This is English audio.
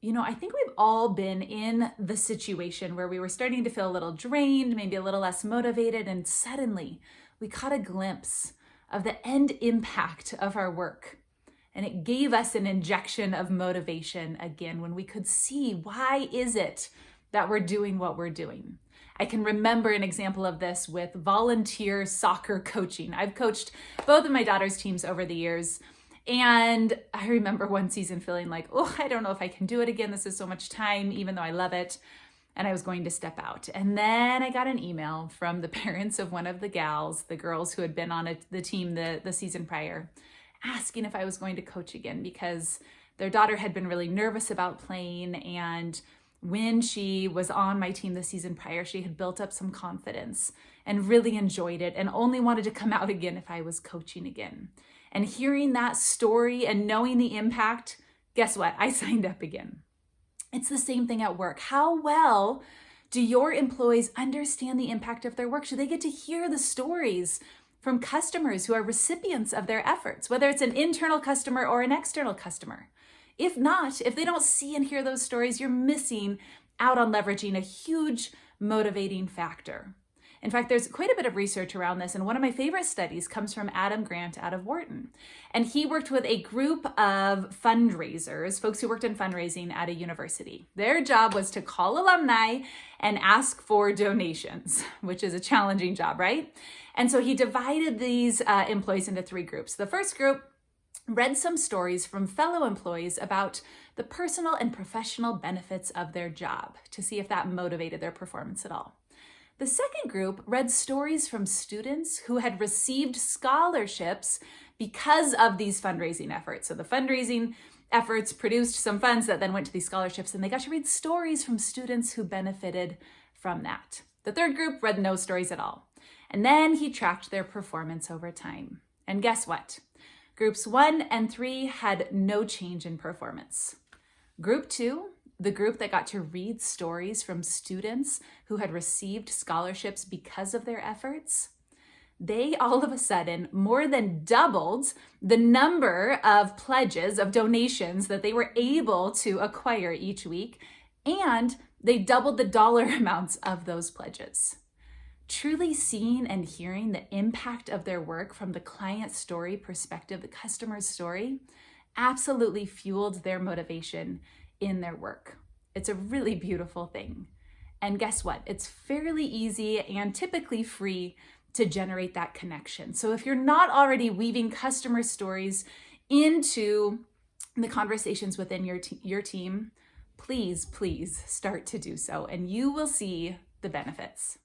I think we've all been in the situation where we were starting to feel a little drained, maybe a little less motivated, and suddenly we caught a glimpse of the end impact of our work. And it gave us an injection of motivation again when we could see why is it that we're doing what we're doing. I can remember an example of this with volunteer soccer coaching. I've coached both of my daughter's teams over the years. And I remember one season feeling like, oh, I don't know if I can do it again. This is so much time, even though I love it. And I was going to step out. And then I got an email from the parents of one of the girls who had been on the team the season prior, asking if I was going to coach again because their daughter had been really nervous about playing. And when she was on my team the season prior, she had built up some confidence and really enjoyed it and only wanted to come out again if I was coaching again. And hearing that story and knowing the impact, guess what? I signed up again. It's the same thing at work. How well do your employees understand the impact of their work? Do they get to hear the stories from customers who are recipients of their efforts, whether it's an internal customer or an external customer? If not, if they don't see and hear those stories, you're missing out on leveraging a huge motivating factor. In fact, there's quite a bit of research around this, and one of my favorite studies comes from Adam Grant out of Wharton. And he worked with a group of fundraisers, folks who worked in fundraising at a university. Their job was to call alumni and ask for donations, which is a challenging job, right? And so he divided these employees into three groups. The first group read some stories from fellow employees about the personal and professional benefits of their job to see if that motivated their performance at all. The second group read stories from students who had received scholarships because of these fundraising efforts. So the fundraising efforts produced some funds that then went to these scholarships, and they got to read stories from students who benefited from that. The third group read no stories at all. And then he tracked their performance over time. And guess what? Groups 1 and 3 had no change in performance. Group 2, the group that got to read stories from students who had received scholarships because of their efforts, they all of a sudden more than doubled the number of pledges, of donations that they were able to acquire each week, and they doubled the dollar amounts of those pledges. Truly seeing and hearing the impact of their work from the client story perspective, the customer's story, absolutely fueled their motivation in their work. It's a really beautiful thing. And guess what? It's fairly easy and typically free to generate that connection. So if you're not already weaving customer stories into the conversations within your team, please start to do so, and you will see the benefits.